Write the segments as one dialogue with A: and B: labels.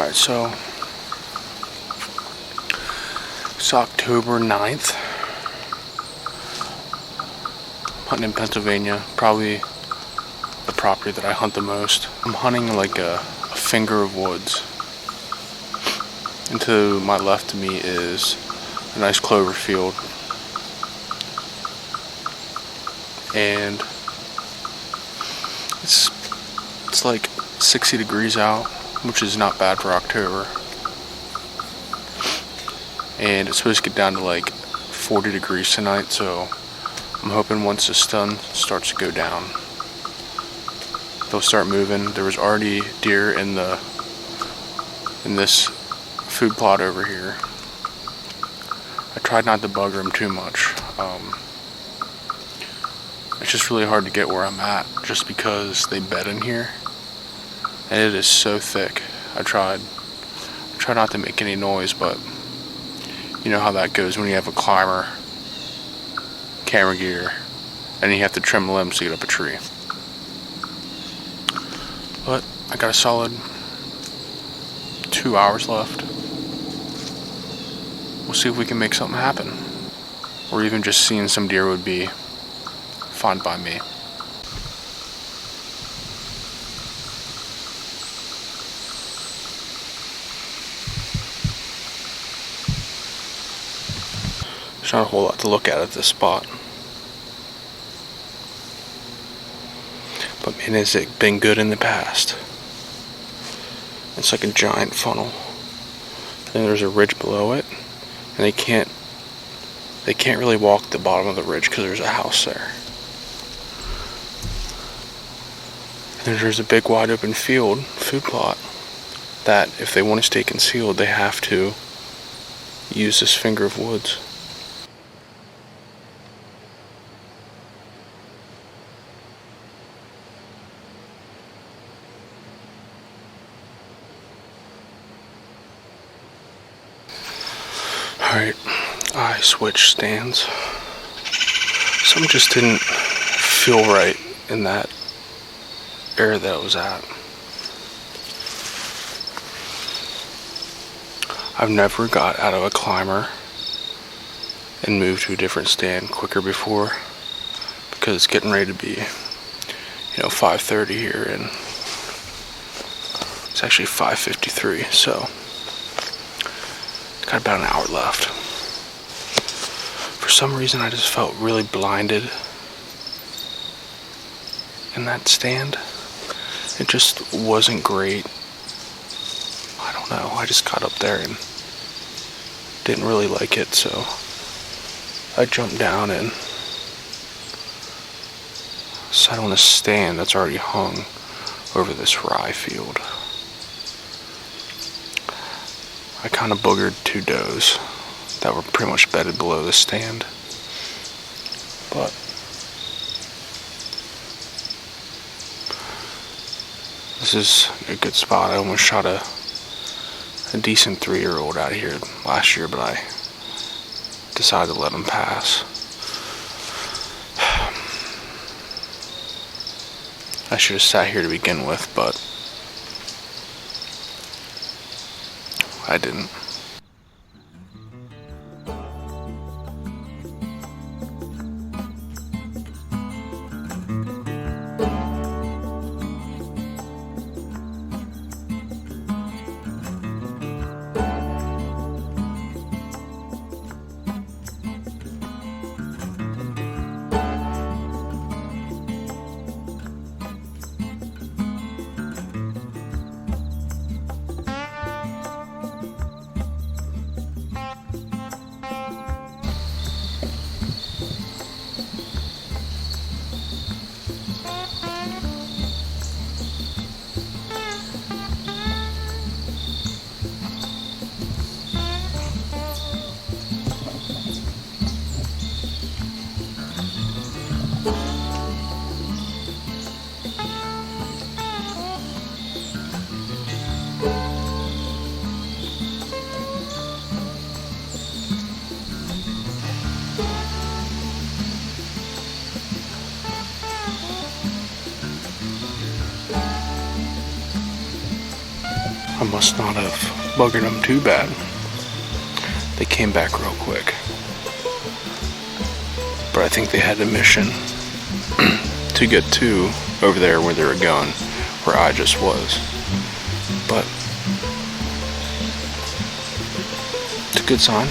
A: Alright, so it's October 9th. Hunting in Pennsylvania, probably the property that I hunt the most. I'm hunting like a finger of woods. And to my left of me is a nice clover field. And it's like 60 degrees out, which is not bad for October. And it's supposed to get down to like 40 degrees tonight, so I'm hoping once the sun starts to go down, they'll start moving. There was already deer in this food plot over here. I tried not to bugger them too much. It's just really hard to get where I'm at, just because they bed in here, and it is so thick. I tried not to make any noise, but you know how that goes when you have a climber, camera gear, and you have to trim limbs to get up a tree. But I got a solid 2 hours left. We'll see if we can make something happen, or even just seeing some deer would be fine by me. There's not a whole lot to look at this spot. But man, has it been good in the past. It's like a giant funnel. And there's a ridge below it. And they can't really walk the bottom of the ridge because there's a house there. And there's a big wide open food plot, that if they want to stay concealed, they have to use this finger of woods. Alright, I switched stands. Something just didn't feel right in that area that I was at. I've never got out of a climber and moved to a different stand quicker before, because it's getting ready to be 5:30 here, and it's actually 5:53, so got about an hour left. For some reason I just felt really blinded in that stand. It just wasn't great. I don't know, I just got up there and didn't really like it, so I jumped down and sat on a stand that's already hung over this rye field. I kind of boogered 2 does that were pretty much bedded below the stand. But this is a good spot. I almost shot a decent 3-year-old out of here last year, but I decided to let him pass. I should have sat here to begin with, but I didn't. must not have buggered them too bad. They came back real quick. But I think they had a mission to get to over there where they were going, where I just was. But it's a good sign.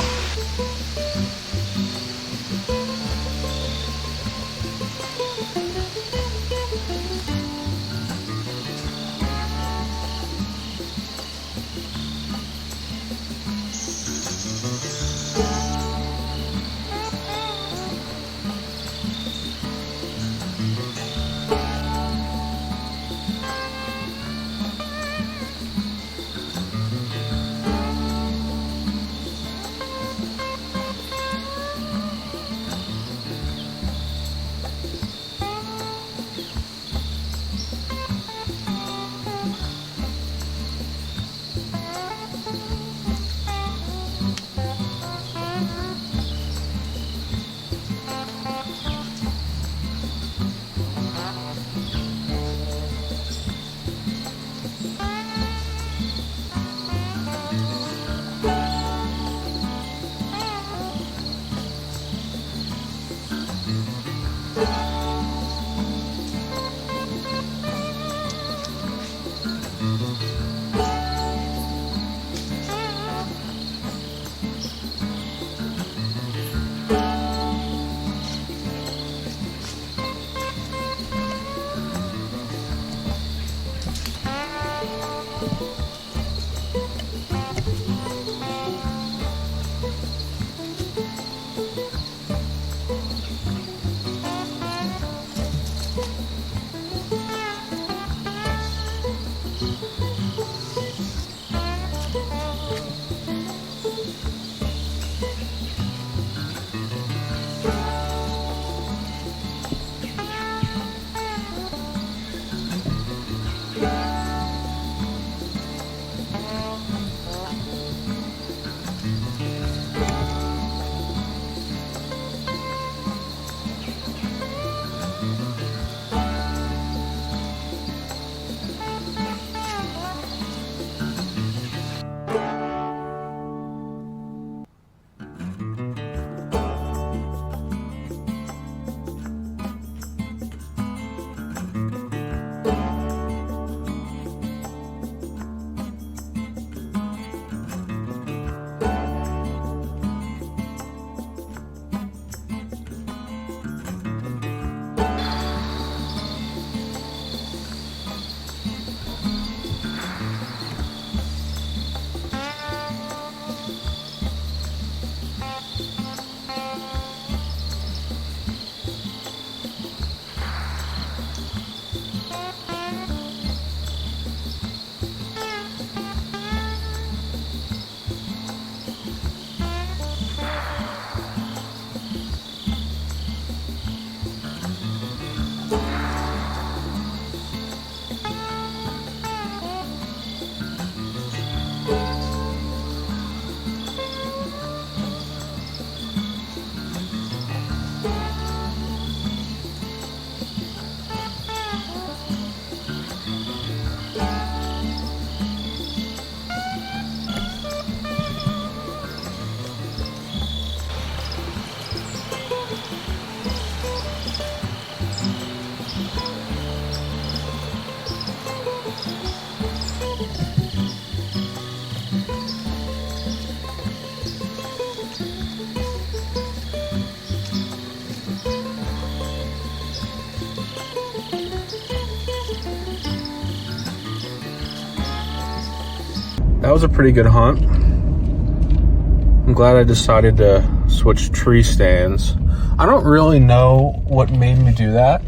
A: That was a pretty good hunt. I'm glad I decided to switch tree stands. I don't really know what made me do that.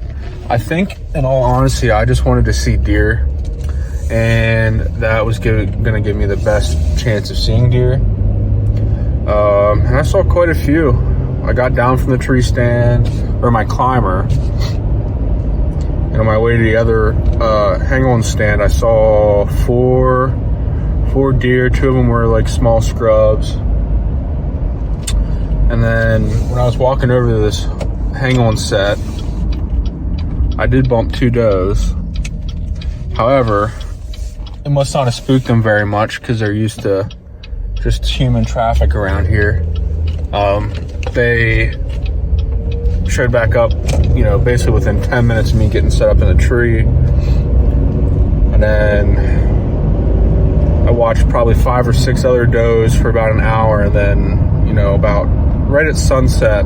A: I think, in all honesty, I just wanted to see deer, and that was gonna give me the best chance of seeing deer. And I saw quite a few. I got down from the tree stand, or my climber, and on my way to the other hang-on stand, I saw four deer. Two of them were like small scrubs. And then when I was walking over to this hang-on set, I did bump two does. However, it must not have spooked them very much because they're used to just human traffic around here. They showed back up, you know, basically within 10 minutes of me getting set up in the tree. And then I watched probably 5 or 6 other does for about an hour. And then, you know, about right at sunset,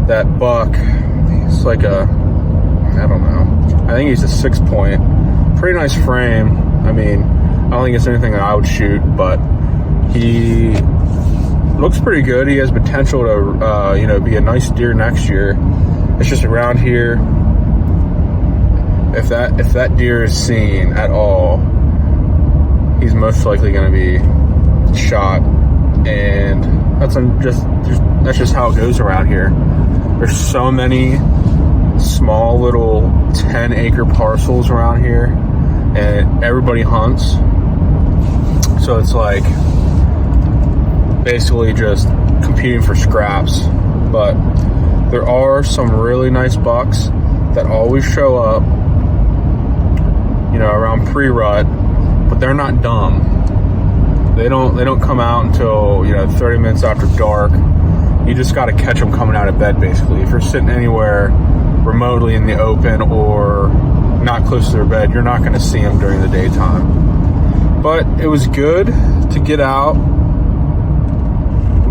A: that buck, it's like a, I don't know, I think he's a 6-point. Pretty nice frame. I mean, I don't think it's anything that I would shoot, but he looks pretty good. He has potential to, you know, be a nice deer next year. It's just around here, if that deer is seen at all, he's most likely going to be shot, and that's just how it goes around here. There's so many small little 10-acre parcels around here, and everybody hunts, so it's like basically just competing for scraps. But there are some really nice bucks that always show up, you know, around pre-rut, but they're not dumb. They don't come out until, you know, 30 minutes after dark. You just got to catch them coming out of bed, basically. If you're sitting anywhere remotely in the open or not close to their bed, you're not going to see them during the daytime. But it was good to get out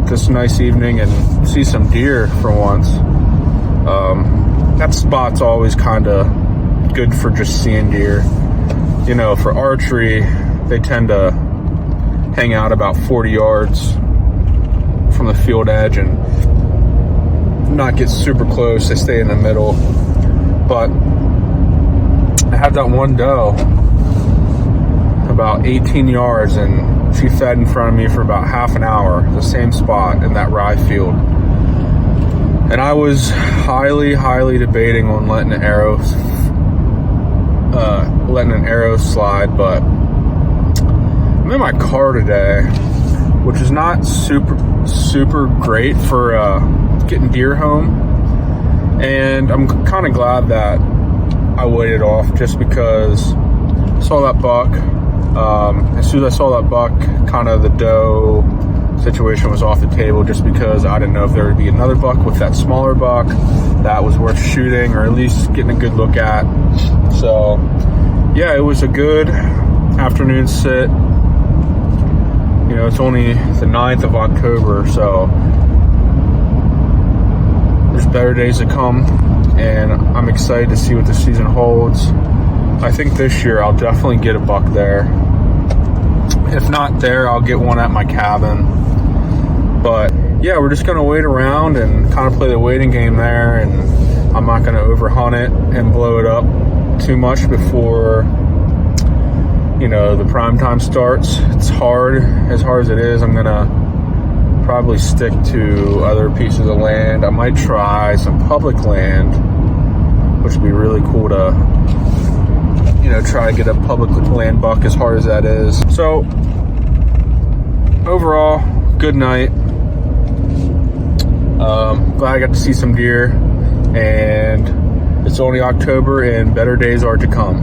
A: this nice evening and see some deer for once. That spot's always kind of good for just seeing deer. You know, for archery, they tend to hang out about 40 yards from the field edge and not get super close. They stay in the middle. But I had that one doe about 18 yards, and she fed in front of me for about half an hour, the same spot in that rye field. And I was highly debating on letting an arrow slide, but I'm in my car today, which is not super great for getting deer home. And I'm kind of glad that I waited off, just because I saw that buck. As soon as I saw that buck, kind of the doe situation was off the table, just because I didn't know if there would be another buck with that smaller buck that was worth shooting, or at least getting a good look at. So yeah, it was a good afternoon sit. You know, it's only the 9th of October, so there's better days to come, and I'm excited to see what the season holds. I think this year I'll definitely get a buck there. If not there, I'll get one at my cabin. But yeah, we're just gonna wait around and kind of play the waiting game there, and I'm not gonna overhunt it and blow it up too much before, you know, the prime time starts. It's hard as it is. I'm gonna probably stick to other pieces of land. I might try some public land, which would be really cool to, you know, try to get a public land buck, as hard as that is. So overall, good night. Glad I got to see some deer, and it's only October and better days are to come.